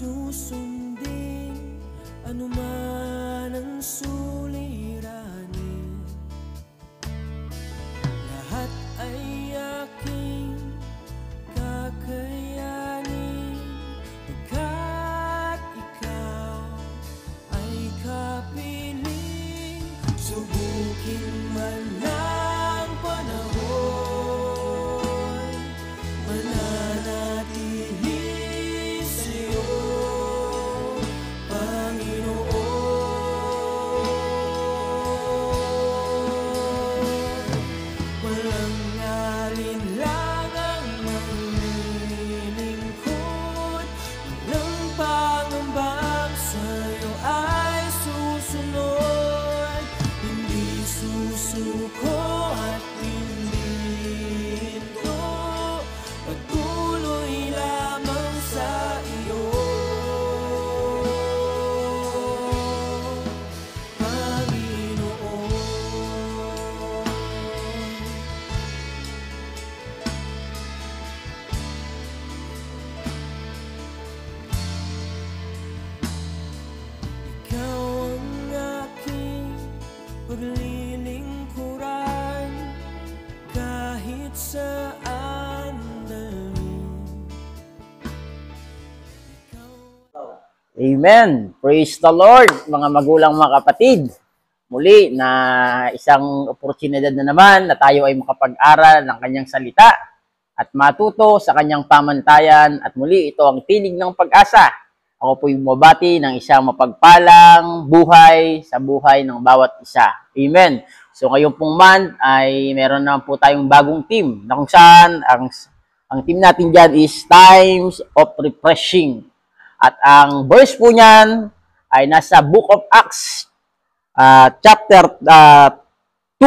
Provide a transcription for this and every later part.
susundin anuman ang suliranin. Lahat ay aking kakayanin, pagkat ikaw ay kapiling. Subukin man ng panahon, mananatili sa'yo, Panginoon. Walang alinlangang maglilingkod, walang pangambang sa'yo ay susunod. Hindi susuko at hindi hinto, patuloy lamang sa iyo, Panginoon. Ikaw ang aking paglilingkuran, kahit saan dalhin. Amen. Praise the Lord, mga magulang, mga kapatid. Muli na isang oportunidad na naman na tayo ay makapag-aral ng kanyang salita at matuto sa kanyang pamantayan. At muli, ito ang tinig ng pag-asa. Ako po'y bumabati ng isang mapagpalang buhay sa buhay ng bawat isa. Amen. So ngayong pong month ay meron naman po tayong bagong team na kung saan ang team natin dyan is Times of Refreshing. At ang verse po niyan ay nasa Book of Acts, chapter 2,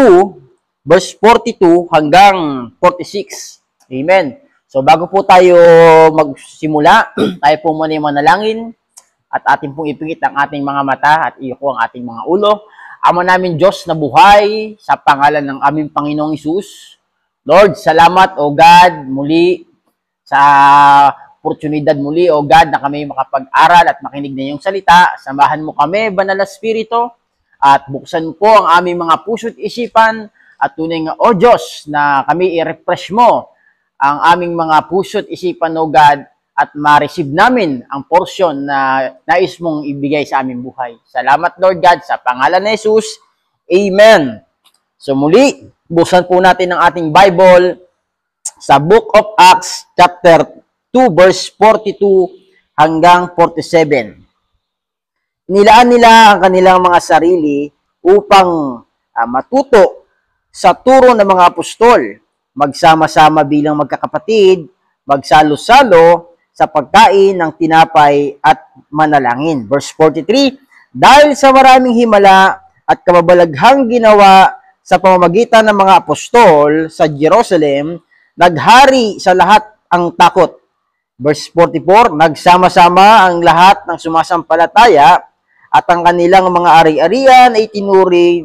verse 42 hanggang 46. Amen. So bago po tayo magsimula, tayo po muna yung manalangin at ating pong ipingit ang ating mga mata at iyuko ang ating mga ulo. Ama namin Diyos na buhay, sa pangalan ng aming Panginoong Hesus. Lord, salamat o God muli sa oportunidad muli o God na kami makapag-aral at makinig na iyong salita. Samahan mo kami, Banal na Espiritu, at buksan po ang aming mga puso't isipan at tunay nga o Diyos na kami i-refresh mo ang aming mga puso't isipan o God at ma-receive namin ang porsyon na nais mong ibigay sa aming buhay. Salamat Lord God sa pangalan ni Jesus. Amen. So muli, buksan po natin ang ating Bible sa Book of Acts chapter 2 verse 42 hanggang 47. Nilaan nila ang kanilang mga sarili upang matuto sa turo ng mga apostol, magsama-sama bilang magkakapatid, magsalo-salo sa pagkain ng tinapay at manalangin. Verse 43, dahil sa maraming himala at kababalaghang ginawa sa pamamagitan ng mga apostol sa Jerusalem, naghari sa lahat ang takot. Verse 44, nagsama-sama ang lahat ng sumasampalataya at ang kanilang mga ari-arian ay tinuri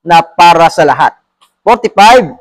na para sa lahat. 45,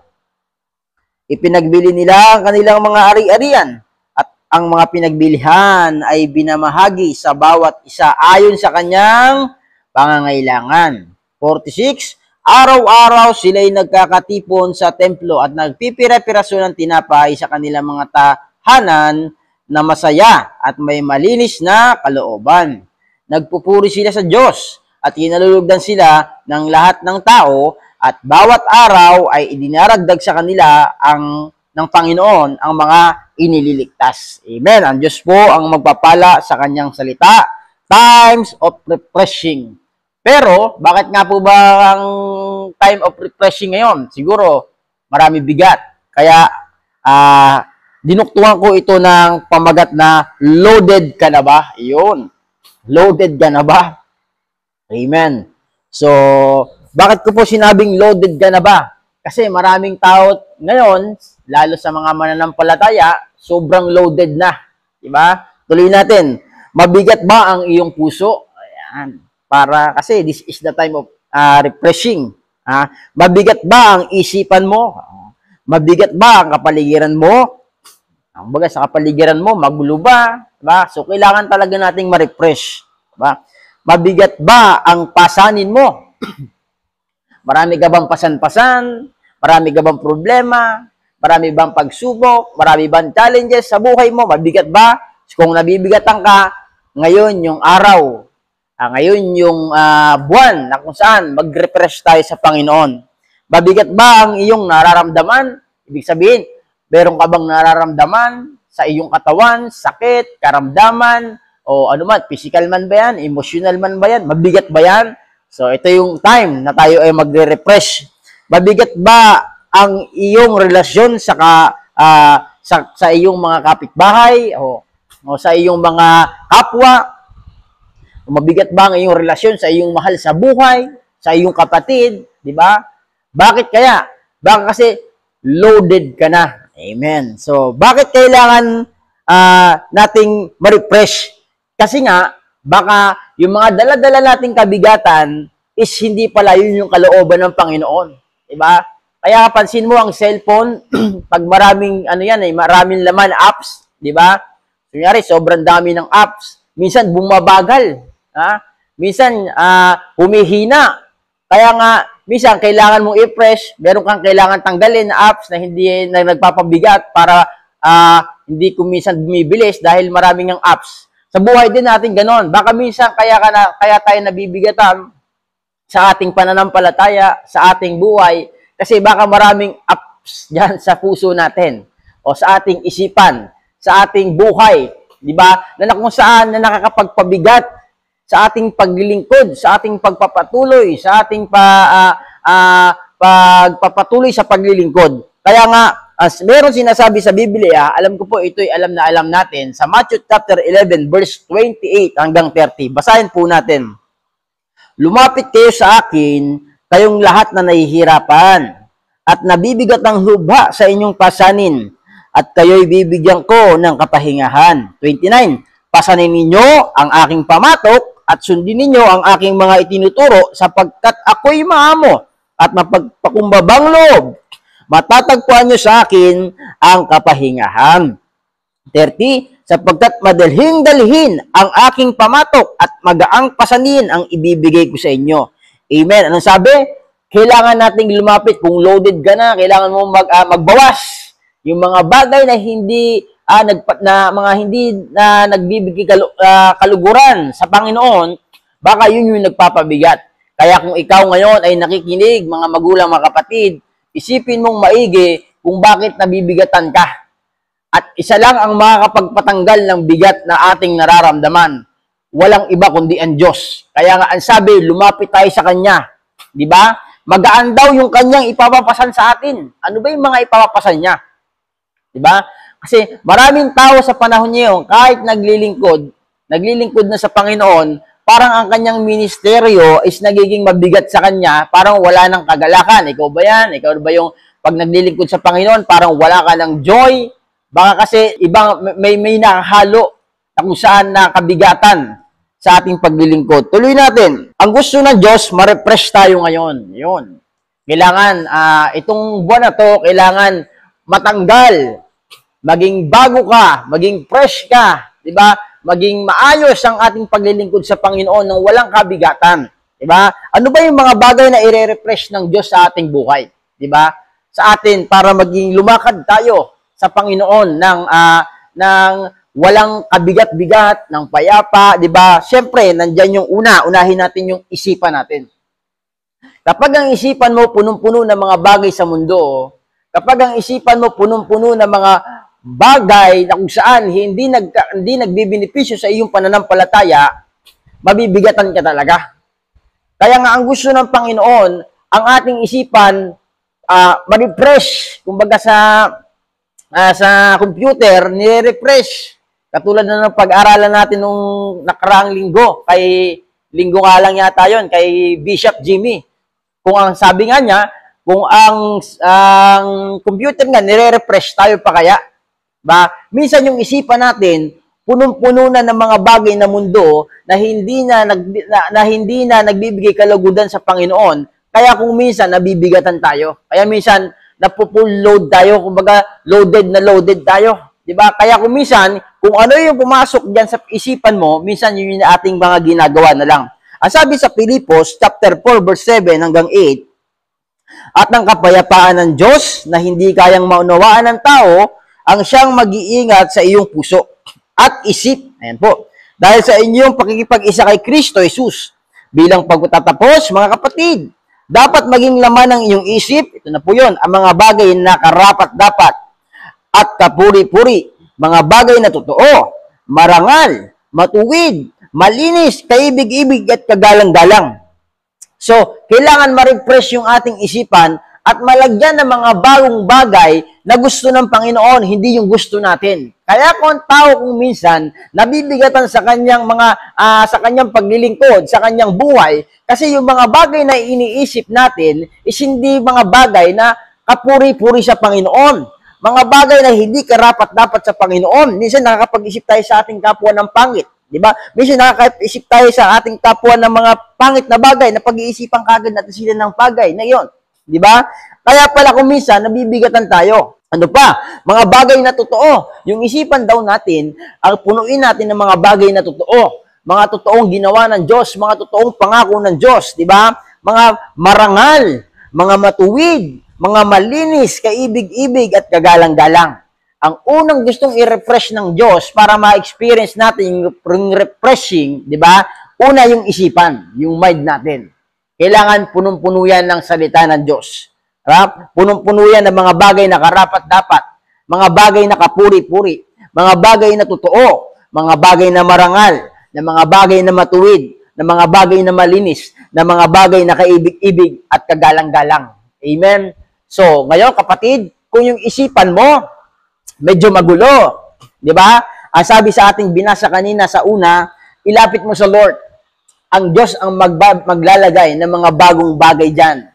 ipinagbili nila ang kanilang mga ari-arian at ang mga pinagbilihan ay binamahagi sa bawat isa ayon sa kanyang pangangailangan. 46, araw-araw sila'y nagkakatipon sa templo at nagpipira-piraso ng tinapay sa kanilang mga tahanan na masaya at may malinis na kalooban. Nagpupuri sila sa Diyos at kinalulugdan sila ng lahat ng tao at bawat araw ay idinaragdag sa kanila ng Panginoon ang mga inililigtas. Amen. Ang Diyos po ang magpapala sa kanyang salita. Times of refreshing. Pero, bakit nga po ba ang time of refreshing ngayon? Siguro, marami bigat. Kaya, dinuktuhan ko ito ng pamagat na loaded ka na ba? Iyon. Loaded ka na ba? Amen. So, bakit ko po sinabing loaded ka na ba? Kasi maraming tao ngayon, lalo sa mga mananampalataya, sobrang loaded na. Diba? Tuloy natin. Mabigat ba ang iyong puso? Ayan. Kasi this is the time of refreshing. Mabigat ba ang isipan mo? Mabigat ba ang kapaligiran mo? Kumbaga, sa kapaligiran mo, magulo ba? Diba? So, kailangan talaga nating ma-refresh. Diba? Mabigat ba ang pasanin mo? Marami ka bang pasan-pasan? Marami ka bang problema? Marami bang pagsubok? Marami bang challenges sa buhay mo? Mabigat ba? So, kung nabibigatan ka, ngayon yung araw, ngayon yung buwan na kung saan mag-refresh tayo sa Panginoon. Mabigat ba ang iyong nararamdaman? Ibig sabihin, meron ka bang nararamdaman sa iyong katawan, sakit, karamdaman, o ano man, physical man ba yan, emotional man ba yan, mabigat ba yan? So, ito yung time na tayo ay magre-refresh. Mabigat ba ang iyong relasyon sa iyong mga kapitbahay o sa iyong mga kapwa? Mabigat ba ang iyong relasyon sa iyong mahal sa buhay, sa iyong kapatid, di ba? Bakit kaya? Baka kasi loaded ka na. Amen. So, bakit kailangan nating ma-refresh? Kasi nga, baka yung mga dala-dala nating kabigatan is hindi pala yun yung kalooban ng Panginoon. Diba? Kaya pansin mo ang cellphone, pag maraming, maraming laman apps, diba? Kunyari, sobrang dami ng apps. Minsan, bumabagal. Minsan, humihina. Kaya nga, minsan, kailangan mong i-refresh, meron kang kailangan tanggalin na apps na hindi na nagpapabigat para hindi ko minsan bumibilis dahil maraming ang apps. Sa buhay din natin ganon. Baka minsan kaya tayo nabibigatan sa ating pananampalataya, sa ating buhay, kasi baka maraming apps dyan sa puso natin o sa ating isipan, sa ating buhay, di ba? Na kung saan na nakakapagpabigat sa ating paglilingkod, sa ating pagpapatuloy, sa ating pagpapatuloy sa paglilingkod. Kaya nga, as meron sinasabi sa Biblia, alam ko po ito'y alam na alam natin, sa Matthew chapter 11, verse 28 hanggang 30. Basahin po natin. Lumapit kayo sa akin, kayong lahat na nahihirapan, at nabibigat ng lubha sa inyong pasanin, at kayo'y bibigyan ko ng kapahingahan. 29. Pasanin ninyo ang aking pamatok, at sundin ninyo ang aking mga itinuturo, sapagkat ako'y maamo, at mapagpakumbabang loob. Matatagpuan nyo sa akin ang kapahingahan. 30, sapagkat madalhin-dalhin ang aking pamatok at magaang pasanin ang ibibigay ko sa inyo. Amen. Anong sabi? Kailangan nating lumapit. Kung loaded ka na, kailangan mo magbawas. Yung mga bagay na hindi nagbibigay kaluguran sa Panginoon, baka yun yung nagpapabigat. Kaya kung ikaw ngayon ay nakikinig, mga magulang, mga kapatid, isipin mong maigi kung bakit nabibigatan ka. At isa lang ang makakapagpatanggal ng bigat na ating nararamdaman. Walang iba kundi ang Diyos. Kaya nga ang sabi, lumapit tayo sa Kanya. Di ba? Magaan daw yung Kanyang ipapapasan sa atin. Ano ba yung mga ipapapasan niya? Di ba? Kasi maraming tao sa panahon niyo, kahit naglilingkod na sa Panginoon, parang ang kanyang ministeryo is nagiging mabigat sa kanya, parang wala ng kagalakan. Ikaw ba yan? Ikaw ba yung pag naglilingkod sa Panginoon, parang wala ka ng joy? Baka kasi may nakahalo na kung saan nakabigatan sa ating paglilingkod. Tuloy natin. Ang gusto ng Diyos, ma-refresh tayo ngayon. Yun. Kailangan, itong buwan na to, kailangan matanggal. Maging bago ka, maging fresh ka, di ba? Maging maayos ang ating paglilingkod sa Panginoon ng walang kabigatan. Diba? Ano ba yung mga bagay na i-refresh ng Diyos sa ating buhay? Diba? Sa atin, para maging lumakad tayo sa Panginoon ng walang kabigat-bigat, ng payapa, diba? Siyempre, nandyan yung unahin natin yung isipan natin. Kapag ang isipan mo punong-puno ng mga bagay sa mundo, kapag ang isipan mo punong-puno ng mga bagay na kung saan hindi nagbibenepisyo sa iyong pananampalataya, mabibigatan ka talaga. Kaya nga ang gusto ng Panginoon, ang ating isipan ma-refresh. Kumbaga sa computer, nire-refresh. Katulad na ng pag-aralan natin nung nakaraang linggo, linggo nga lang yata yon, kay Bishop Jimmy. Kung ang sabi nga niya, kung ang computer nga, nire-refresh tayo pa kaya? Minsan yung isipan natin, punong-puno na ng mga bagay na mundo na hindi na nagbibigay kalugudan sa Panginoon. Kaya kung minsan nabibigatan tayo. Kaya minsan napupull load tayo, kumbaga loaded na loaded tayo. Di ba? Kaya kung minsan, kung ano yung pumasok diyan sa isipan mo, minsan yun yung ating mga ginagawa na lang. Ang sabi sa Pilipos, chapter 4, verse 7 hanggang 8, at ng kapayapaan ng Diyos na hindi kayang maunawaan ng tao, ang siyang mag-iingat sa iyong puso at isip. Ayan po. Dahil sa inyong pakikipag-isa kay Kristo Jesus, bilang pagtatapos, mga kapatid, dapat maging laman ng iyong isip, ito na po yun, ang mga bagay na karapat-dapat at kapuri-puri, mga bagay na totoo, marangal, matuwid, malinis, kaibig-ibig at kagalang-galang. So, kailangan ma-refresh yung ating isipan at malagyan ng mga bagong bagay na gusto ng Panginoon, hindi yung gusto natin. Kaya kung ang tao kung minsan nabibigatan sa kanyang sa kanyang paglilingkod, sa kanyang buhay, kasi yung mga bagay na iniisip natin is hindi mga bagay na kapuri-puri sa Panginoon. Mga bagay na hindi karapat-dapat sa Panginoon. Minsan nakakapag-isip tayo sa ating kapwa ng pangit. Di ba? Minsan nakakaisip tayo sa ating kapwa ng mga pangit na bagay na pag-iisipan kagad natin sila ng bagay na yon. Di ba? Kaya pala kung minsan nabibigatan tayo. Ano pa? Mga bagay na totoo. Yung isipan daw natin, ang punuin natin ng mga bagay na totoo. Mga totoong ginawa ng Diyos, mga totoong pangako ng Diyos, di ba? Mga marangal, mga matuwid, mga malinis, kaibig-ibig at kagalang-galang. Ang unang gustong i-refresh ng Diyos para ma-experience natin yung refreshing, di ba? Una yung isipan, yung mind natin. Kailangan punong-puno yan ng salita ng Diyos. Punong-puno yan ng mga bagay na karapat-dapat, mga bagay na kapuri-puri, mga bagay na totoo, mga bagay na marangal, na mga bagay na matuwid, na mga bagay na malinis, na mga bagay na kaibig-ibig at kagalang-galang. Amen? So, ngayon kapatid, kung yung isipan mo, medyo magulo. Di ba? Ang sabi sa ating binasa kanina sa una, ilapit mo sa Lord. Ang Diyos ang maglalagay ng mga bagong bagay dyan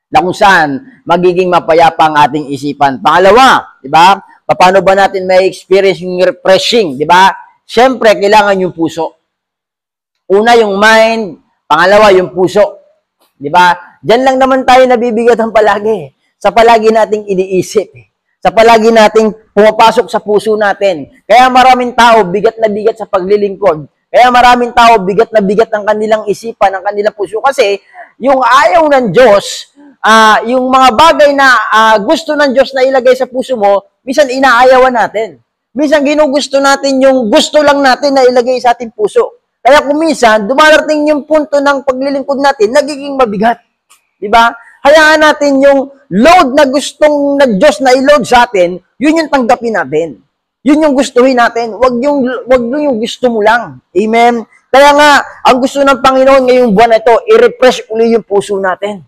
na kung saan magiging mapayapa ang ating isipan. Pangalawa, di ba? Paano ba natin may experience yung refreshing? Di ba? Siyempre, kailangan yung puso. Una, yung mind. Pangalawa, yung puso. Di ba? Diyan lang naman tayo nabibigatan palagi. Sa palagi nating iniisip. Sa palagi nating pumapasok sa puso natin. Kaya maraming tao bigat na bigat sa paglilingkod. Kaya maraming tao bigat na bigat ang kanilang isipan, ang kanilang puso. Kasi yung ayaw ng Diyos, yung mga bagay na gusto ng Diyos na ilagay sa puso mo, minsan inaayawan natin. Minsan ginugusto natin yung gusto lang natin na ilagay sa ating puso. Kaya kung minsan, dumarating yung punto ng paglilingkod natin, nagiging mabigat. Diba? Hayaan natin yung load na gustong na Diyos na i-load sa atin, yun yung tanggapin natin. Yun yung gustuhin natin. Wag yung gusto mo lang. Amen? Kaya nga, ang gusto ng Panginoon ngayong buwan na ito, i-refresh uli yung puso natin.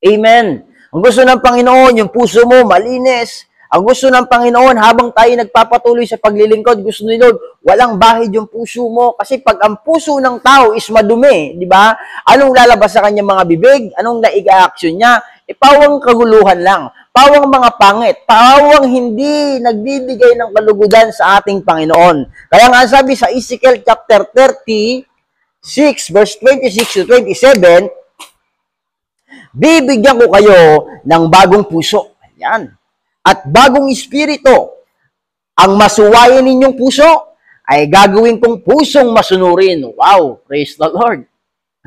Amen? Ang gusto ng Panginoon, yung puso mo malinis. Ang gusto ng Panginoon, habang tayo nagpapatuloy sa paglilingkod, gusto ni Lord, walang bahid yung puso mo. Kasi pag ang puso ng tao is madumi, di ba? Anong lalabas sa kanyang mga bibig? Anong naiga-action niya? Pawang kaguluhan lang. Pawang mga pangit. Pawang hindi nagbibigay ng kalugudan sa ating Panginoon. Kaya nga sabi sa Ezekiel chapter 36, verse 26 to 27, bibigyan ko kayo ng bagong puso. Ayan. At bagong espiritu. Ang masuwayin ninyong puso ay gagawin kong pusong masunurin. Wow! Praise the Lord.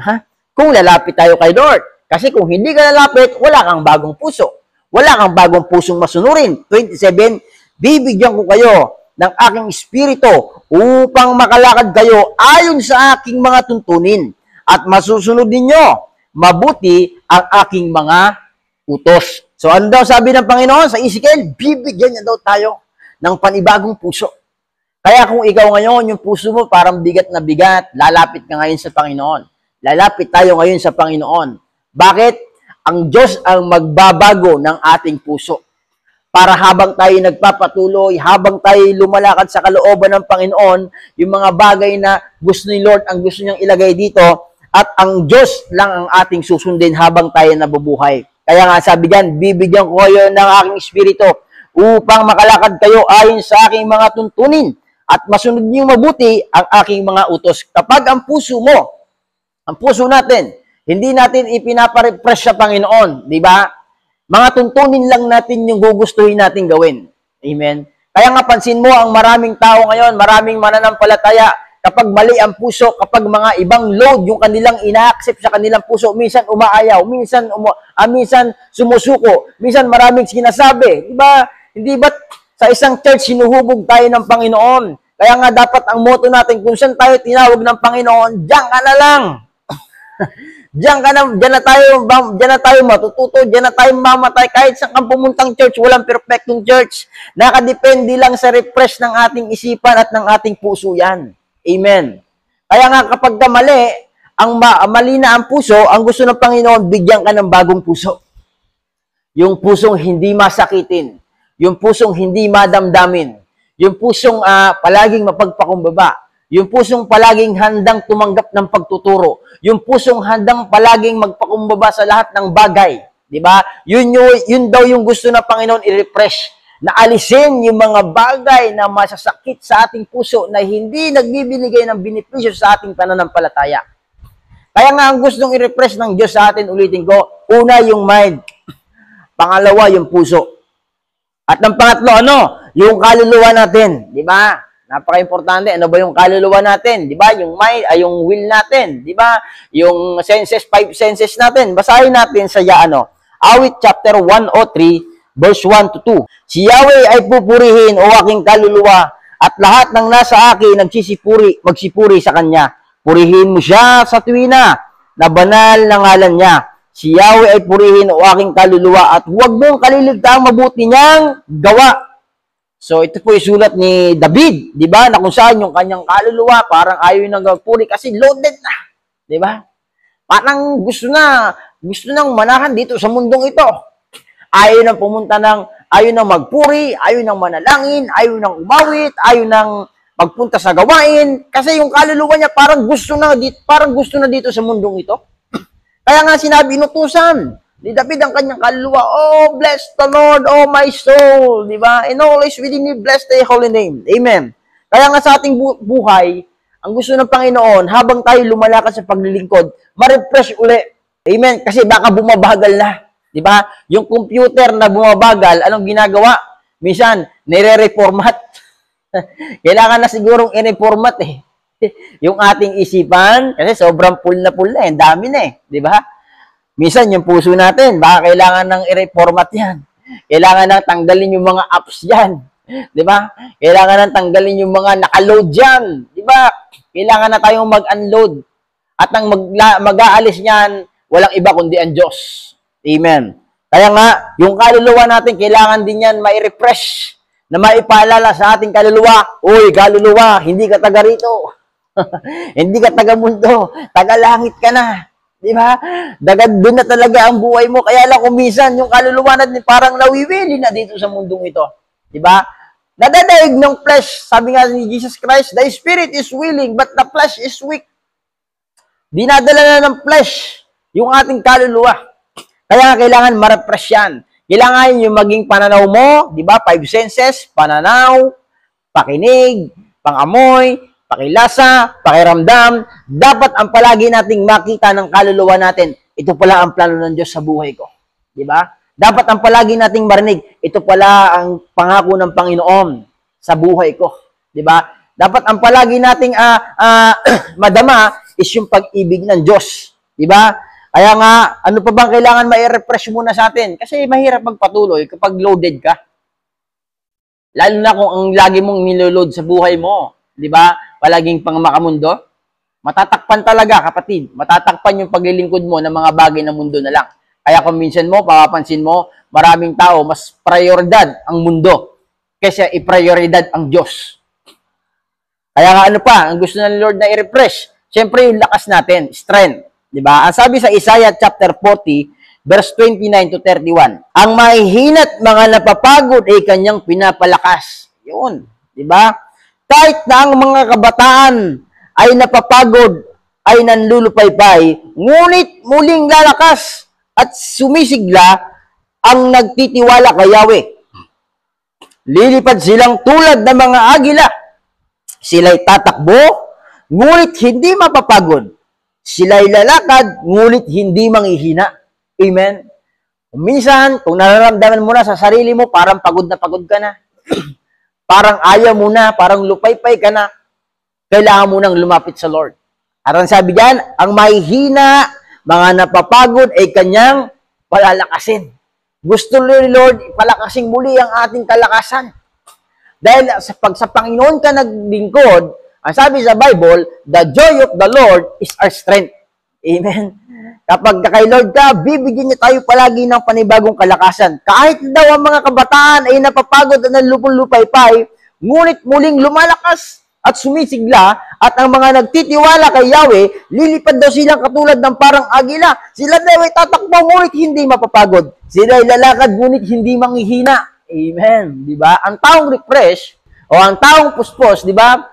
Ha? Kung lalapit tayo kay Lord. Kasi kung hindi ka lalapit, wala kang bagong puso. Wala kang bagong pusong masunurin. 27, bibigyan ko kayo ng aking espiritu upang makalakad kayo ayon sa aking mga tuntunin. At masusunod ninyo mabuti ang aking mga utos. So, ano daw sabi ng Panginoon sa Ezekiel? Bibigyan niya daw tayo ng panibagong puso. Kaya kung ikaw ngayon, yung puso mo parang bigat na bigat, lalapit ka ngayon sa Panginoon. Lalapit tayo ngayon sa Panginoon. Bakit? Ang Diyos ang magbabago ng ating puso. Para habang tayo nagpapatuloy, habang tayo lumalakad sa kalooban ng Panginoon, yung mga bagay na gusto ni Lord, ang gusto niyang ilagay dito, at ang Diyos lang ang ating susundin habang tayo nabubuhay. Kaya nga sabi diyan, bibigyan ko kayo ng aking espiritu upang makalakad kayo ayon sa aking mga tuntunin at masunod niyo mabuti ang aking mga utos. Kapag ang puso mo, ang puso natin, hindi natin ipinapa-refresh sa Panginoon, di ba? Mga tuntunin lang natin yung gugustuhin natin gawin. Amen? Kaya nga pansin mo ang maraming tao ngayon, maraming mananampalataya, kapag mali ang puso, kapag mga ibang load yung kanilang ina-accept sa kanilang puso, minsan umaayaw, minsan sumusuko, minsan maraming sinasabi. Diba? Hindi ba sa isang church sinuhubog tayo ng Panginoon? Kaya nga dapat ang motto natin, kung saan tayo tinawag ng Panginoon, diyan ka na lang. Diyan na tayo matututo, diyan na tayo mamatay. Kahit sa kang pumuntang church, walang perfectong church. Nakadepende lang sa refresh ng ating isipan at ng ating puso yan. Amen. Kaya nga kapag mali na ang puso, ang gusto ng Panginoon, bigyan ka ng bagong puso. Yung pusong hindi masakitin, yung pusong hindi madamdamin, yung pusong palaging mapagpakumbaba, yung pusong palaging handang tumanggap ng pagtuturo, yung pusong handang palaging magpakumbaba sa lahat ng bagay, di ba? Yun daw yung gusto ng Panginoon i-refresh, na alisin yung mga bagay na masasakit sa ating puso na hindi nagbibigay ng benepisyo sa ating pananampalataya. Kaya nga ang gustong i-refresh ng Diyos sa atin, ulitin ko, una yung mind, pangalawa yung puso. At ang pangatlo, yung kaluluwa natin, di ba? Napaka-importante. Ano ba yung kaluluwa natin? Di ba? Yung mind, yung will natin. Di ba? Yung senses, 5 senses natin. Basahin natin sa Awit chapter 103, verse 1 to 2. Si Yahweh ay pupurihin o aking kaluluwa at lahat ng nasa akin magsipuri sa Kanya. Purihin mo siya sa tuwina na banal na ngalan niya. Si Yahweh ay purihin o aking kaluluwa at huwag mong kaliligtaang mabuti niyang gawa. So, ito po yung sulat ni David, di ba? Na kung saan yung kanyang kaluluwa, parang ayaw nang magpuri kasi loaded na. Di ba? Parang gusto nang manahan dito sa mundong ito. Ayaw nang magpuri, ayaw nang manalangin, ayaw nang umawit, ayaw nang magpunta sa gawain. Kasi yung kaluluwa niya parang gusto na dito sa mundong ito. Kaya nga sinabi, inutusan ni David ang kanyang kaluluwa, oh, bless the Lord, oh my soul, di ba? And always within me, bless the holy name. Amen. Kaya nga sa ating buhay, ang gusto ng Panginoon, habang tayo lumalakad sa paglilingkod, ma-refresh uli. Amen. Kasi baka bumabagal na. Di ba? Yung computer na bumabagal, anong ginagawa? Minsan, nire-reformat. Kailangan na sigurong i-reformat yung ating isipan, kasi sobrang full na, dami na di ba? Minsan, yung puso natin, baka kailangan nang i-reformat yan. Kailangan nang tanggalin yung mga apps yan. Di ba? Kailangan nang tanggalin yung mga nakaload yan. Di ba? Kailangan na tayong mag-unload. At ang mag-aalis niyan, walang iba kundi ang Diyos. Amen. Kaya nga, yung kaluluwa natin, kailangan din yan mai-refresh, na maipaalala sa ating kaluluwa, uy, kaluluwa, hindi ka taga rito. Hindi ka taga mundo. Taga langit ka na. Di ba? Doon na talaga ang buhay mo. Kaya lang kung minsan, yung kaluluwa natin parang nawiwili na dito sa mundong ito. Di ba? Nadadaig ng flesh. Sabi nga ni Jesus Christ, the spirit is willing, but the flesh is weak. Dinadala na ng flesh yung ating kaluluwa. Kaya kailangan ma-refresh yan. Kailangan yung maging pananaw mo, di ba? 5 senses, pananaw, pakinig, pangamoy, pakilasa, pakiramdam, dapat ang palagi nating makita ng kaluluwa natin, ito pala ang plano ng Diyos sa buhay ko. Di ba? Dapat ang palagi nating marinig, ito pala ang pangako ng Panginoon sa buhay ko. Di ba? Dapat ang palagi nating madama is yung pag-ibig ng Diyos. Di ba? Kaya nga, ano pa bang kailangan ma-refresh muna sa atin? Kasi mahirap magpatuloy kapag loaded ka. Lalo na kung ang lagi mong niloload sa buhay mo. Di ba? Palaging pang makamundo, matatakpan talaga, kapatid. Matatakpan yung paglilingkod mo ng mga bagay ng mundo na lang. Kaya kung minsan mo, papapansin mo, maraming tao, mas prioridad ang mundo kaysa i-prioridad ang Diyos. Kaya nga ano pa, ang gusto ng Lord na i-refresh, siyempre yung lakas natin, strength. Diba? Ang sabi sa Isaiah chapter 40, verse 29 to 31, ang mahihina't mga napapagod ay kanyang pinapalakas. Yun. Diba? Kahit na ang mga kabataan ay napapagod, ay nanlulupaypay, ngunit muling lalakas at sumisigla ang nagtitiwala kay Yahweh. Lilipad silang tulad ng mga agila. Sila'y tatakbo, ngunit hindi mapapagod. Sila'y lalakad, ngunit hindi manghihina. Amen? Minsan, kung nararamdaman mo na sa sarili mo, parang pagod na pagod ka na. parang ayaw mo na, parang lupay-pay ka na, kailangan mo nang lumapit sa Lord. At ang sabi diyan, ang mahihina, mga napapagod ay kanyang palalakasin. Gusto ni Lord, palakasin muli ang ating kalakasan. Dahil pag sa Panginoon ka naglingkod, ang sabi sa Bible, the joy of the Lord is our strength. Amen. Kapag kay Lord ka, bibigyan niya tayo palagi ng panibagong kalakasan. Kahit daw ang mga kabataan ay napapagod at nalupon-lupay-pay, ngunit muling lumalakas at sumisigla, at ang mga nagtitiwala kay Yahweh, lilipad daw silang katulad ng parang agila. Sila daw ay tatakbo, ngunit hindi mapapagod. Sila ay lalakad, ngunit hindi manghihina. Amen. Di ba? Ang taong refresh, o ang taong puspos, di ba?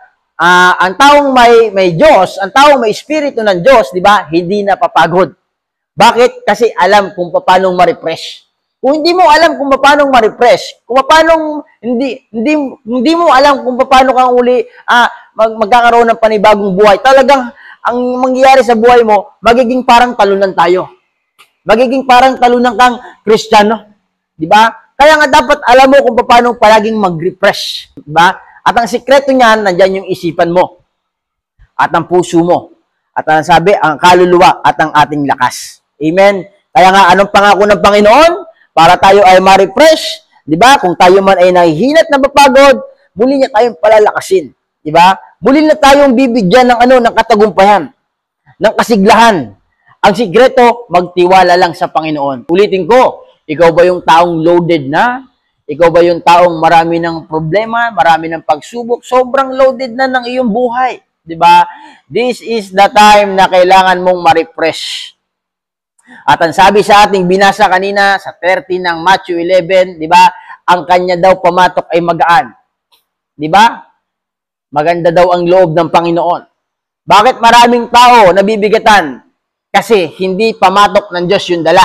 Ang taong may Diyos, ang taong may Espiritu ng Diyos, di ba? Hindi napapagod. Bakit? Kasi alam kung paano ma-refresh. Kung hindi mo alam kung paano ma-refresh, kung paano hindi mo alam kung paano kang uli magkakaroon ng panibagong buhay, talagang ang mangyayari sa buhay mo, magiging parang talunan tayo. Magiging parang talunan kang Kristiyano. Di ba? Kaya nga dapat alam mo kung paano palaging mag-refresh. Di ba? At ang sikreto niyan, nandiyan yung isipan mo. At ang puso mo. At ang sabi, ang kaluluwa at ang ating lakas. Amen? Kaya nga, anong pangako ng Panginoon? Para tayo ay ma-refresh. Di ba? Kung tayo man ay nahihinat na mapagod, muli niya tayong palalakasin. Di ba? Muli na tayong bibigyan ng katagumpayan, ng kasiglahan. Ang sikreto, magtiwala lang sa Panginoon. Ulitin ko, ikaw ba yung taong loaded na? Ikaw ba yung taong marami ng problema, marami ng pagsubok, sobrang loaded na ng iyong buhay? Di ba? This is the time na kailangan mong ma-refresh. At ang sabi sa ating binasa kanina sa 30 ng Matthew 11, di ba? Ang kanya daw pamatok ay magaan. Di ba? Maganda daw ang loob ng Panginoon. Bakit maraming tao nabibigatan? Kasi hindi pamatok ng Diyos yung dala.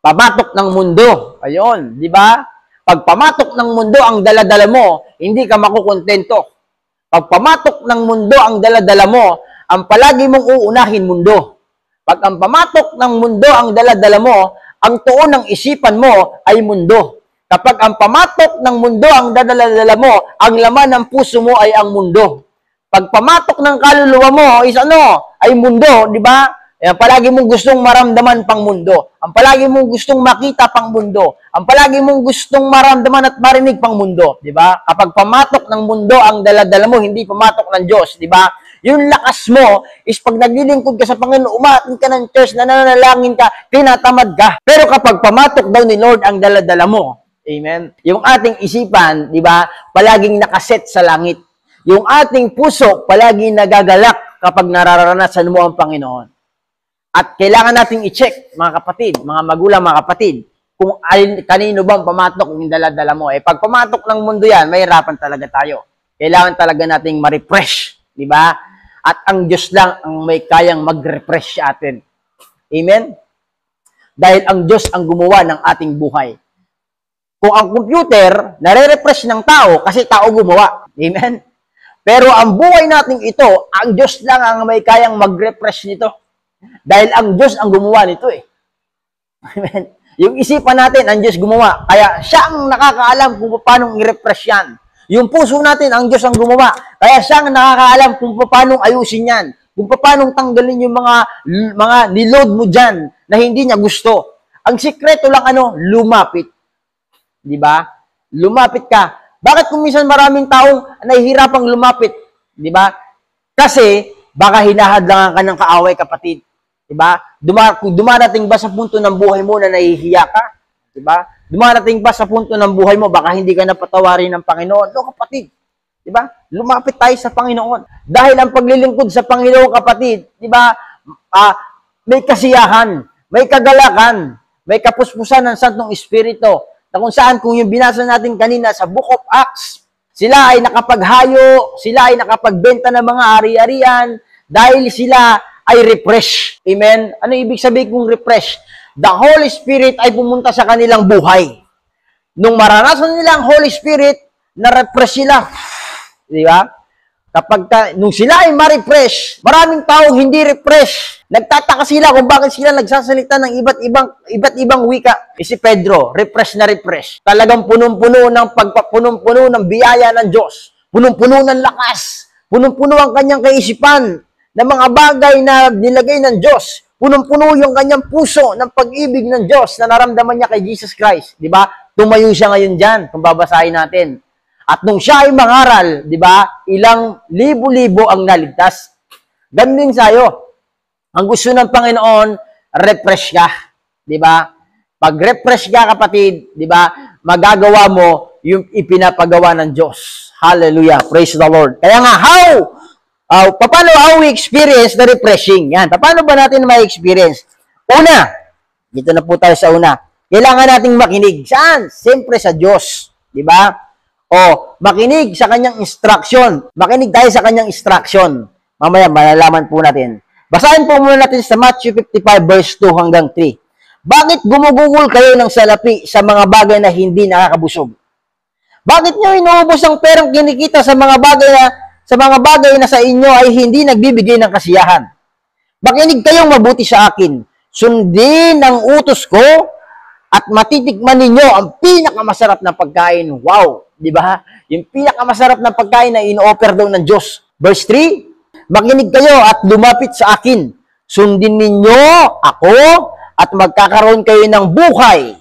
Pamatok ng mundo. Ayun, di ba? Pag pamatok ng mundo ang dala-dala mo, hindi ka makukontento. Pag pamatok ng mundo ang dala-dala mo, ang palagi mong uunahin mundo. Pag ang pamatok ng mundo ang dala-dala mo, ang tuon ng isipan mo ay mundo. Kapag ang pamatok ng mundo ang dala-dala mo, ang laman ng puso mo ay ang mundo. Pag pamatok ng kaluluwa mo is ay mundo, di ba? Ang palagi mong gustong maramdaman pang mundo. Ang palagi mong gustong makita pang mundo. Ang palagi mong gustong maramdaman at marinig pang mundo, di ba? Kapag pamatok ng mundo ang dala-dala mo, hindi pamatok ng Diyos, di ba? Yung lakas mo is pag naglilingkod ka sa Panginoon, umatin ka ng church, nananalangin ka, tinatamad ka. Pero kapag pamatok daw ni Lord ang dala-dala mo, amen? Yung ating isipan, di ba, palaging nakaset sa langit. Yung ating puso, palaging nagagalak kapag nararanasan mo ang Panginoon. At kailangan nating i-check, mga kapatid, mga magulang, mga kapatid, kung kanino bang pamatok yung dala-dala mo. Pag pamatok ng mundo yan, may hirapan talaga tayo. Kailangan talaga nating ma-refresh, di ba? At ang Diyos lang ang may kayang mag-refresh sa atin. Amen? Dahil ang Diyos ang gumawa ng ating buhay. Kung ang computer, nare-refresh ng tao kasi tao gumawa. Amen? Pero ang buhay natin ito, ang Diyos lang ang may kayang mag-refresh nito. Dahil ang Diyos ang gumawa nito eh. Amen? Yung isipan natin, ang Diyos gumawa. Kaya siya ang nakakaalam kung paano i-refresh yan. Yung puso natin, ang Diyos ang gumawa. Kaya siya ang nakakaalam kung paano ayusin yan. Kung paano tanggalin yung mga niload mo dyan na hindi niya gusto. Ang sikreto lang lumapit. Di ba? Lumapit ka. Bakit kung minsan maraming taong nahihirapang lumapit? Di ba? Kasi baka hinahadlangan ka ng kaaway, kapatid. Diba? Dumarating ba sa punto ng buhay mo na nahihiya ka? Diba? Dumarating ba sa punto ng buhay mo baka hindi ka napatawarin ng Panginoon? No, kapatid. Diba? Lumapit tayo sa Panginoon. Dahil ang paglilingkod sa Panginoon, kapatid, diba? May kasiyahan, may kagalakan, may kapuspusan ng Santong Espiritu. Na kung saan, kung yung binasa natin kanina sa Book of Acts, sila ay nakapaghayo, sila ay nakapagbenta ng mga ari-arian, dahil sila ay refresh. Amen? Ano ibig sabihin kong refresh? The Holy Spirit ay pumunta sa kanilang buhay. Nung maranasan nila ang Holy Spirit, na-refresh sila. Di ba? Nung sila ay ma-refresh, maraming tao hindi refresh. Nagtataka sila kung bakit sila nagsasalita ng iba't ibang wika. Si Pedro, refresh na refresh. Talagang punong-puno ng biyaya ng Diyos. Punong-puno ng lakas. Punong-puno ang kanyang kaisipan ng mga bagay na nilagay ng Diyos. Punong-puno yung kanyang puso ng pag-ibig ng Diyos na naramdaman niya kay Jesus Christ. Di ba? Tumayo siya ngayon dyan, kung babasahin natin. At nung siya ay mangaral, di ba, ilang libo-libo ang naligtas. Ganun din sa'yo. Ang gusto ng Panginoon, refresh ka. Di ba? Pag refresh ka, kapatid, di ba, magagawa mo yung ipinapagawa ng Diyos. Hallelujah. Praise the Lord. Kaya nga, how we experience the refreshing? Yan. Paano ba natin ma-experience? Una, dito na po tayo sa una. Kailangan nating makinig. Saan? Siyempre sa Diyos. Di ba? O, makinig sa kanyang instruction. Makinig tayo sa kanyang instruction. Mamaya, malalaman po natin. Basahin po muna natin sa Matthew 55 verse 2 hanggang 3. Bakit gumugugol kayo ng salapi sa mga bagay na hindi nakakabusog? Bakit nyo inuubos ang perang kinikita sa mga bagay na sa inyo ay hindi nagbibigay ng kasiyahan? Makinig kayong mabuti sa akin. Sundin ang utos ko at matitikman ninyo ang pinakamasarap na pagkain. Wow! Di ba? Yung pinakamasarap na pagkain na in-offer daw ng Diyos. Verse 3, makinig kayo at lumapit sa akin. Sundin ninyo ako at magkakaroon kayo ng buhay.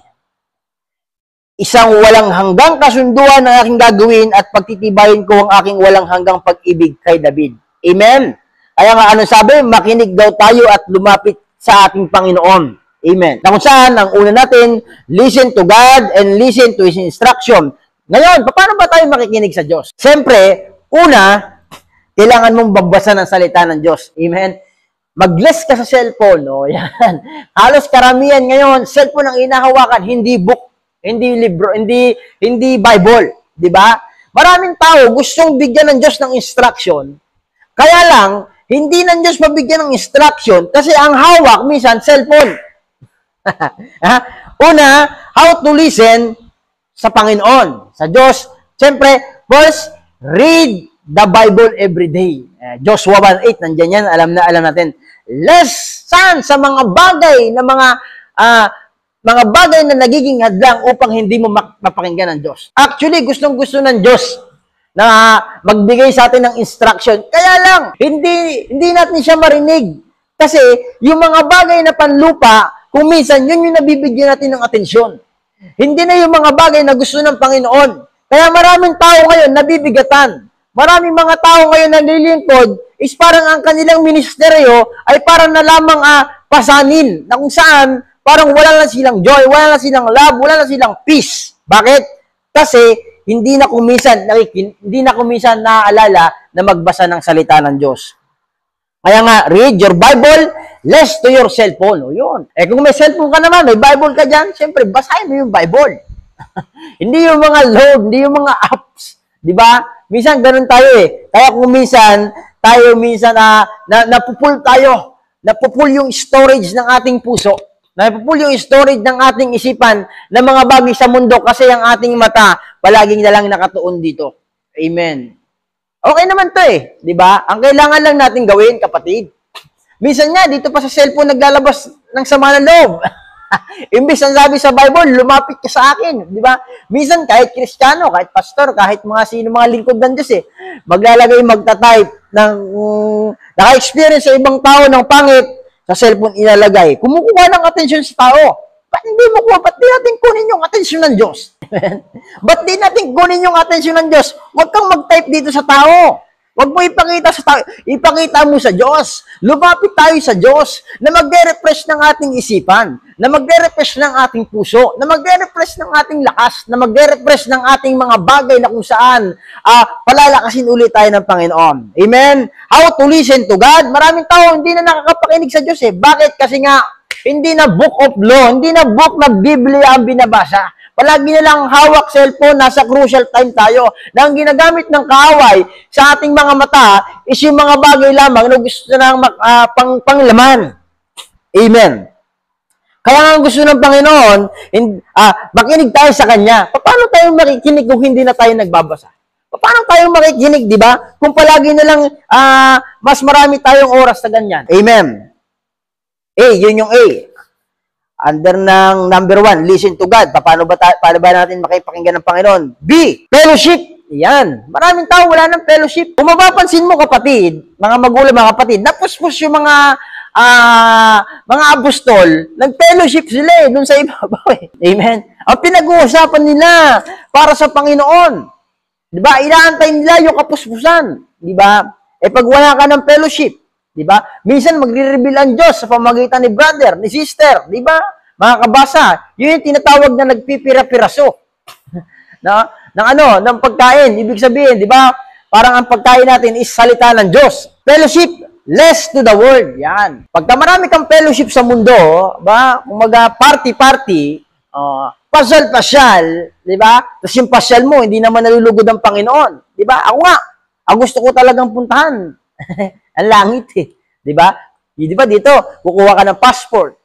Isang walang hanggang kasunduan ang aking gagawin at pagtitibayin ko ang aking walang hanggang pag-ibig kay David. Amen? Kaya nga, ano sabi? Makinig daw tayo at lumapit sa ating Panginoon. Amen. Na kung saan, ang una natin, listen to God and listen to His instruction. Ngayon, paano ba tayo makikinig sa Diyos? Siyempre, una, kailangan mong babasa ng salita ng Diyos. Amen? Mag-less ka sa cellphone. O, yan. Halos karamihan ngayon, cellphone ang inahawakan, hindi book, hindi libro, hindi Bible. Di ba? Maraming tao gustong bigyan ng Diyos ng instruction. Kaya lang, hindi ng Diyos mabigyan ng instruction kasi ang hawak, minsan, cellphone. Una, how to listen sa Panginoon, sa Diyos. Siyempre, first, read the Bible every day. Joshua 1:8, nandiyan yan, alam natin. Saan? Sa mga bagay na mga bagay na nagiging hadlang upang hindi mo mapakinggan ng Diyos. Actually, gustong-gusto ng Diyos na magbigay sa atin ng instruction. Kaya lang, hindi natin siya marinig. Kasi, yung mga bagay na panlupa, kung minsan, yun yung nabibigyan natin ng atensyon. Hindi na yung mga bagay na gusto ng Panginoon. Kaya maraming tao ngayon nabibigatan. Maraming mga tao ngayon na nililingkod is parang ang kanilang ministeryo ay parang na lamang pasanin na kung saan parang wala na silang joy, wala na silang love, wala na silang peace. Bakit? Kasi hindi na kuminsan naaalala na magbasa ng salita ng Diyos. Kaya nga, read your Bible, less to your cellphone. O yun. Kung may cellphone ka naman, may Bible ka dyan, siyempre, basahin mo yung Bible. Hindi yung mga load, hindi yung mga apps. Di ba? Minsan, ganun tayo eh. Kaya kung minsan napupul tayo. Napupul yung storage ng ating puso. Napupul yung storage ng ating isipan ng mga bagay sa mundo kasi ang ating mata palaging na lang nakatuon dito. Amen. Okay naman to eh, di ba? Ang kailangan lang natin gawin, kapatid. Minsan nga, dito pa sa cellphone naglalabas ng sama ng loob. Imbis ang sabi sa Bible, lumapit ka sa akin, di ba? Minsan, kahit Kristiyano, kahit pastor, kahit mga lingkod ng Diyos magta-type ng naka-experience sa ibang tao ng pangit, sa cellphone ilalagay. Kumukuha ng atensyon sa tao. Ba't hindi mo kuha? Ba't di natin kunin yung atensyon ng Diyos? Ba't di natin kunin yung atensyon ng Diyos? Huwag kang mag-type dito sa tao. Huwag mo ipakita sa tao. Ipakita mo sa Diyos. Lumapit tayo sa Diyos na magre-refresh ng ating isipan, na magre-refresh ng ating puso, na magre-refresh ng ating lakas, na magre-refresh ng ating mga bagay na kung saan palalakasin ulit tayo ng Panginoon. Amen? How to listen to God? Maraming tao hindi na nakakapakinig sa Diyos eh. Bakit? Kasi nga, hindi na book of law, hindi na book na Biblia ang binabasa. Palagi na lang hawak cellphone, nasa crucial time tayo. Na ang ginagamit ng kaaway sa ating mga mata is yung mga bagay lamang na gusto na panglaman. Amen. Kaya nga gusto ng Panginoon, makinig tayo sa Kanya. Paano tayo makikinig kung hindi na tayo nagbabasa? Paano tayo makikinig, di ba? Kung palagi na lang mas marami tayong oras na ganyan. Amen. A, yun yung A. Under ng number 1, listen to God. Paano ba natin makipakinggan ng Panginoon? B, fellowship. Yan. Maraming tao wala ng fellowship. Kung mapapansin mo, kapatid, mga magulang, mga kapatid, napuspos yung mga apostol, nag-fellowship sila dun sa ibabaw eh. Amen. Ang pinag-uusapan nila para sa Panginoon. Di ba? Inaantay nila yung kapuspusan. Di ba? Pag wala ka ng fellowship, di ba? Minsan magre-reveal ang Diyos sa pamagitan ni brother, ni sister, di ba? Mga kabasa, yun yung tinatawag na nagpipira-piraso. ng pagkain. Ibig sabihin, di ba? Parang ang pagkain natin is salita ng Diyos. Fellowship, less to the world. Yan. Pagka marami kang fellowship sa mundo, ba? Kumaga party-party, pasyal-pasyal, di ba? Tapos yung pasyal mo, hindi naman nalulugod ang Panginoon. Di ba? Ako nga, ang gusto ko talagang puntahan. Ang langit eh. Di ba? Di ba dito, kukuha ka ng passport.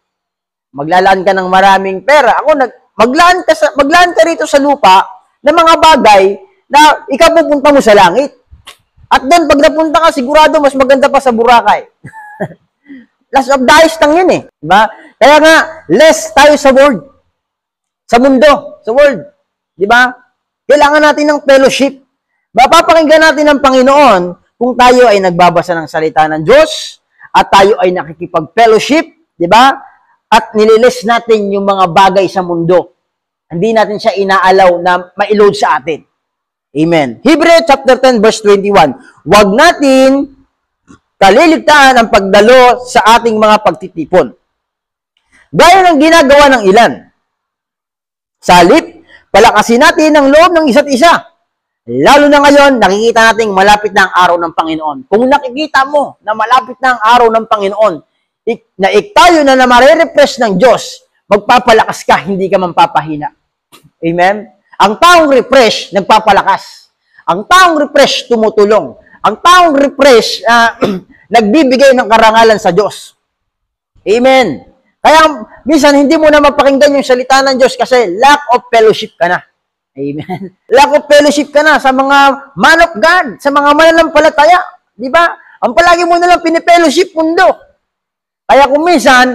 Maglalaan ka ng maraming pera. Ako, maglaan ka rito sa lupa ng mga bagay na ikaw pupunta mo sa langit. At doon, pag napunta ka, sigurado mas maganda pa sa Boracay. Last of the ice lang yun eh. Diba? Kaya nga, less tayo sa world. Sa mundo. Sa world. Diba? Kailangan natin ng fellowship. Mapapakinggan natin ng Panginoon kung tayo ay nagbabasa ng salita ng Diyos at tayo ay nakikipag-fellowship. Diba? At nililis natin yung mga bagay sa mundo. Hindi natin siya inaalaw na ma-load sa atin. Amen. Hebrews chapter 10 verse 21. Huwag natin kaliligtaan ang pagdalo sa ating mga pagtitipon. Gaya ng ginagawa ng ilan. Sa halip, palakasin natin ang loob ng isa't isa. Lalo na ngayon, nakikita natin malapit na ang araw ng Panginoon. Kung nakikita mo na malapit na ang araw ng Panginoon, na tayo na marerefresh ng Diyos, magpapalakas ka, hindi ka mampapahina. Amen? Ang taong refresh, nagpapalakas. Ang taong refresh, tumutulong. Ang taong refresh, nagbibigay ng karangalan sa Diyos. Amen? Kaya, minsan, hindi mo na mapakinggan yung salita ng Diyos kasi lack of fellowship ka na. Amen? Lack of fellowship ka na sa mga man of God, sa mga mananampalataya. Di ba? Ang palagi mo nalang pinipellowship mundo. Kaya kung minsan,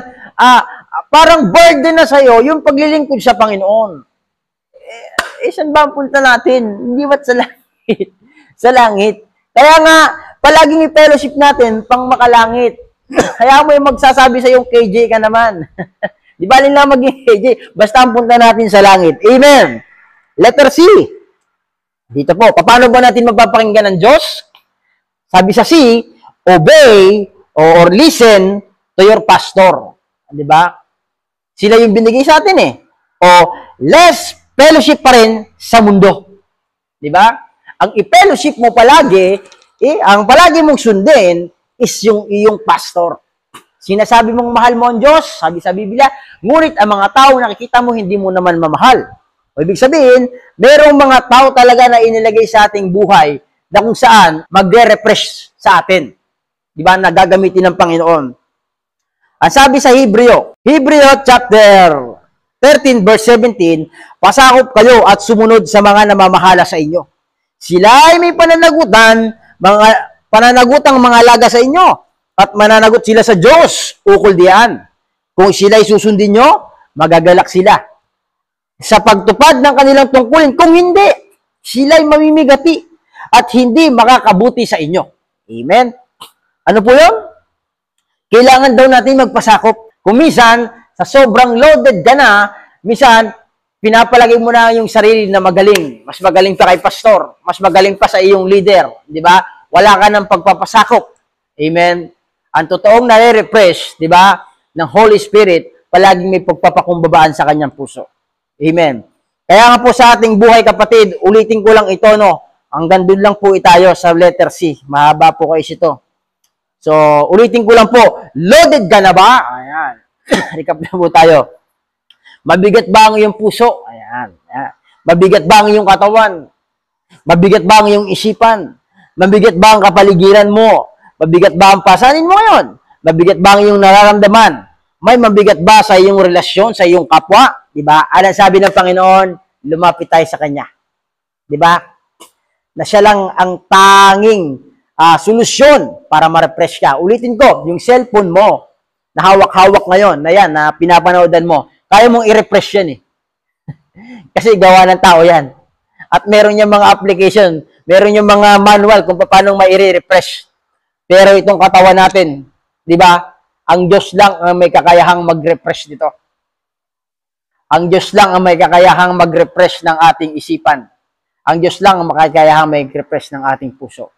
parang burden na sa'yo yung paglilingkod sa Panginoon. Saan ba ang punta natin? Hindi ba't sa langit? Sa langit. Kaya nga, palaging i-fellowship natin pang makalangit. Kaya mo yung magsasabi sa yung KJ ka naman. Di ba rin lang maging KJ? Basta ang punta natin sa langit. Amen. Letter C. Dito po, paano ba natin magpapakinggan ng Diyos? Sabi sa C, obey or listen to your pastor. Di ba? Sila yung binigay sa atin eh. O less fellowship pa rin sa mundo. Di ba? Ang i-fellowship mo palagi, ang palagi mong sundin is yung iyong pastor. Sinasabi mong mahal mo ang Diyos, sabi sa Biblia, ngunit ang mga tao nakikita mo hindi mo naman mamahal. O ibig sabihin, merong mga tao talaga na inilagay sa ating buhay na kung saan magre-refresh sa atin. Di ba? Nagagamitin ng Panginoon. Ang sabi sa Hebreo chapter 13 verse 17, pasakop kayo at sumunod sa mga namamahala sa inyo. Sila ay may pananagutang mga alaga sa inyo at mananagot sila sa Diyos, ukol diyan. Kung sila ay susundin nyo, magagalak sila sa pagtupad ng kanilang tungkulin. Kung hindi, sila ay mamimigati at hindi makakabuti sa inyo. Amen? Ano po yun? Kailangan daw natin magpasakop. Kung minsan, sa sobrang loaded ka na, minsan, pinapalagay mo na yung sarili na magaling. Mas magaling pa kay pastor. Mas magaling pa sa iyong leader. Di ba? Wala ka ng pagpapasakop. Amen? Ang totoong nare-refresh, di ba, ng Holy Spirit, palaging may pagpapakumbabaan sa kanyang puso. Amen? Kaya nga po sa ating buhay, kapatid, ulitin ko lang ito, no? Hanggang doon lang po tayo sa letter C. Mahaba po kayo ito. So, ulitin ko lang po, loaded ka na ba? Ayan. Recap na po tayo. Mabigat ba ang iyong puso? Ayan. Ayan. Mabigat ba ang iyong katawan? Mabigat ba ang iyong isipan? Mabigat ba ang kapaligiran mo? Mabigat ba ang pasanin mo ngayon? Mabigat ba ang iyong nararamdaman? May mabigat ba sa iyong relasyon, sa iyong kapwa? Diba? Alam sabi ng Panginoon, lumapit tayo sa Kanya. Diba? na siya lang ang tanging solusyon para ma-refresh ka. Ulitin ko, yung cellphone mo, na hawak-hawak ngayon, na yan, na pinapanoodan mo, kaya mong i-refresh yan eh. Kasi gawa ng tao yan. At meron yung mga application, meron yung mga manual kung paano mai-refresh. Pero itong katawan natin, di ba? Ang Diyos lang ang may kakayahang mag-refresh dito. Ang Diyos lang ang may kakayahang mag-refresh ng ating isipan. Ang Diyos lang ang makakayahang mag-refresh ng ating puso.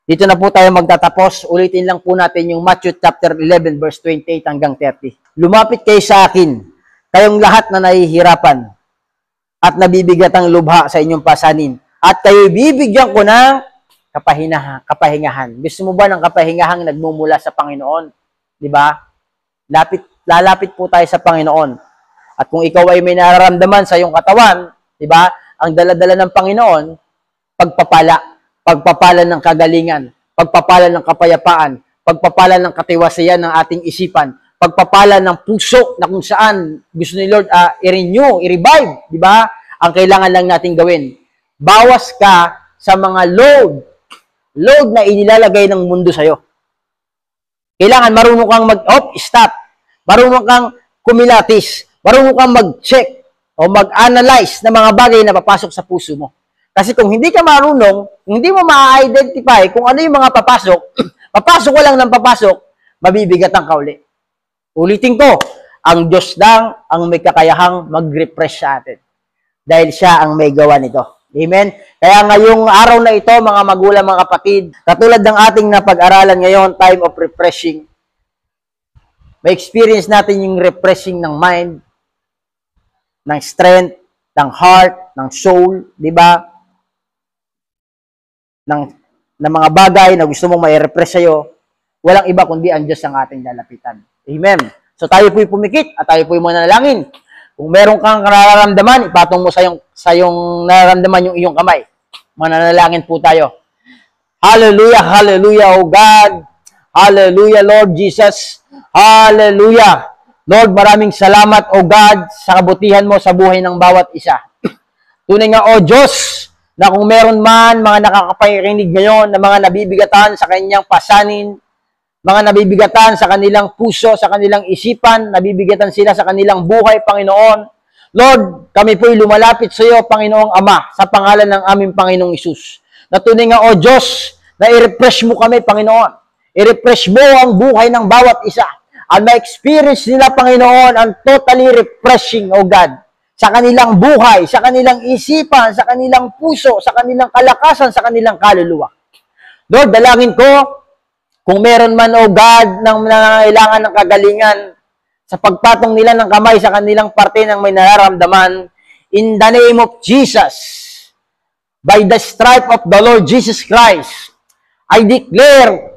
Dito na po tayo magtatapos. Ulitin lang po natin yung Matthew chapter 11 verse 28 hanggang 30. Lumapit kayo sa akin, kayong lahat na nahihirapan at nabibigatang lubha sa inyong pasanin. At kayo bibigyan ko ng kapahingahan. Gusto mo ba ng kapahingahang nagmumula sa Panginoon? Di ba? Lalapit po tayo sa Panginoon. At kung ikaw ay may nararamdaman sa iyong katawan, di ba? Ang dala-dala ng Panginoon, pagpapala ng kagalingan, pagpapala ng kapayapaan, pagpapala ng katiwasian ng ating isipan, pagpapala ng puso na kung saan gusto ni Lord i-renew, i-revive, di ba? Ang kailangan lang natin gawin. Bawas ka sa mga load na inilalagay ng mundo sa'yo. Kailangan marunong kang stop. Marunong kang kumilatis. Marunong kang mag-check o mag-analyze ng mga bagay na papasok sa puso mo. Kasi kung hindi ka marunong, hindi mo ma-identify kung ano yung mga papasok, papasok ko lang ng papasok, mabibigat ang kauli. Ulitin ko, ang Diyos lang ang may kakayahang mag-refresh sa atin. Dahil siya ang may gawa nito. Amen? Kaya ngayong araw na ito, mga magulang, mga kapatid, katulad ng ating napag-aralan ngayon, time of refreshing, may experience natin yung refreshing ng mind, ng strength, ng heart, ng soul, di ba? Ng mga bagay na gusto mong mai-refresh sa'yo, walang iba kundi ang Diyos ang ating lalapitan. Amen. So tayo po'y pumikit at tayo po'y manalangin. Kung meron kang nararamdaman, ipatong mo sa yung nararamdaman yung iyong kamay. Mananalangin po tayo. Hallelujah, hallelujah, O God. Hallelujah, Lord Jesus. Hallelujah. Lord, maraming salamat, O God, sa kabutihan mo sa buhay ng bawat isa. Tunay nga, O Diyos, na kung meron man mga nakakapakinig ngayon na mga nabibigatan sa kanyang pasanin, mga nabibigatan sa kanilang puso, sa kanilang isipan, nabibigatan sila sa kanilang buhay, Panginoon. Lord, kami po'y lumalapit sa iyo, Panginoong Ama, sa pangalan ng aming Panginoong Isus. Na tunay nga, O Diyos, na i-refresh mo kami, Panginoon. I-refresh mo ang buhay ng bawat isa. At ma-experience nila, Panginoon, ang totally refreshing, O God, sa kanilang buhay, sa kanilang isipan, sa kanilang puso, sa kanilang kalakasan, sa kanilang kaluluwa. Lord, dalangin ko, kung meron man, O God, ng nangangailangan ng kagalingan, sa pagpatong nila ng kamay sa kanilang parte ng may nararamdaman, in the name of Jesus, by the stripe of the Lord Jesus Christ, I declare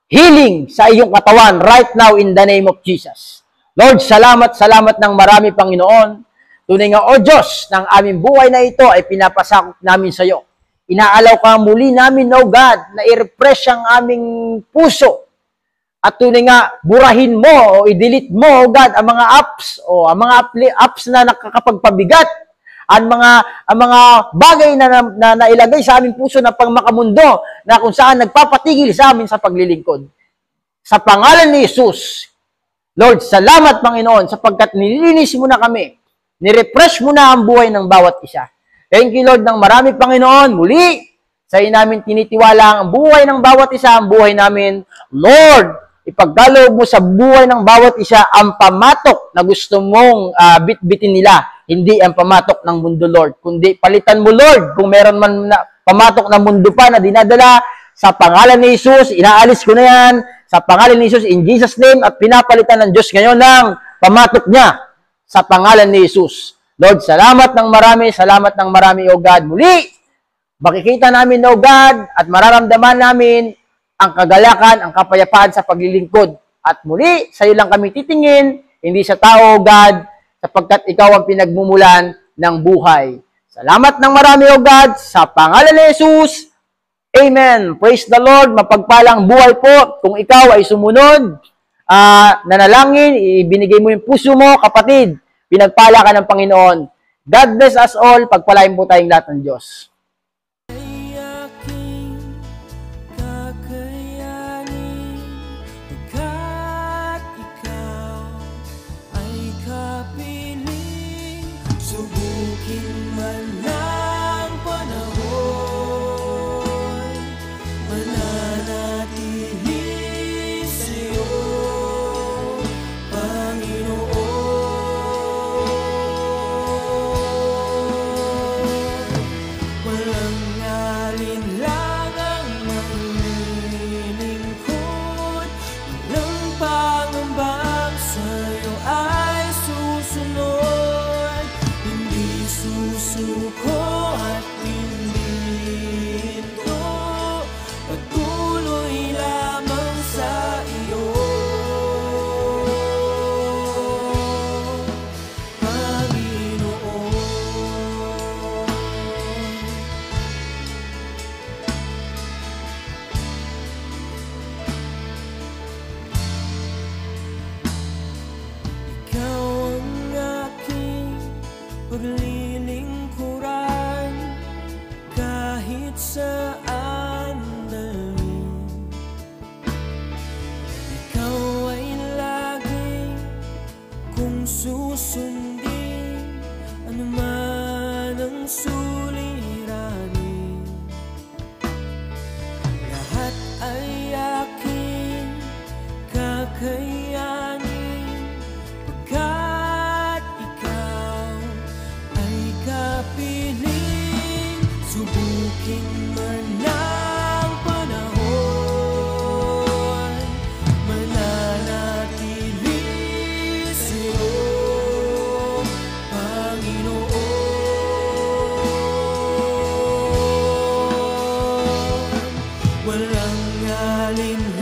healing sa iyong katawan right now in the name of Jesus. Lord, salamat ng marami, Panginoon. Tunay nga, O Diyos, ng aming buhay na ito ay pinapasakop namin sa iyo. Inaalaw ka muli namin, O God, na i-refresh ang aming puso. At tunay nga, burahin mo o i-delete mo, O God, ang mga apps o ang mga apps na nakakapagpabigat, ang mga bagay na nailagay sa aming puso na pangmakamundo na kung saan nagpapatigil sa amin sa paglilingkod. Sa pangalan ni Jesus, Lord, salamat, Panginoon, sapagkat nililinis mo na kami. Nirefresh mo na ang buhay ng bawat isa. Thank you, Lord, ng marami, Panginoon. Muli, sa iyo namin tinitiwala ang buhay ng bawat isa, ang buhay namin. Lord, ipagkaloob mo sa buhay ng bawat isa ang pamatok na gusto mong bitbitin nila. Hindi ang pamatok ng mundo, Lord. Kundi palitan mo, Lord, kung meron man na pamatok ng mundo pa na dinadala, sa pangalan ni Jesus, inaalis ko na yan. Sa pangalan ni Jesus, in Jesus' name, at pinapalitan ng Diyos ngayon ng pamatok niya. Sa pangalan ni Jesus. Lord, salamat ng marami, O God. Muli, makikita namin, O God, at mararamdaman namin ang kagalakan, ang kapayapaan sa paglilingkod. At muli, sa iyo lang kami titingin, hindi sa tao, O God, sapagkat ikaw ang pinagmumulan ng buhay. Salamat ng marami, O God, sa pangalan ni Jesus. Amen. Praise the Lord. Mapagpalang buhay po kung ikaw ay sumunod, nanalangin, ibinigay mo yung puso mo, kapatid, pinagpala ka ng Panginoon. God bless us all. Pagpalain po tayong lahat ng Diyos. Ay ikaw ay lagi kung susundin, anuman ang suliranin. Lahat ay aking kakayanin, pagkat ikaw ay kapiling. Subukin man ang panahon, mananatili sa'yo, Panginoon. Walang alinlangan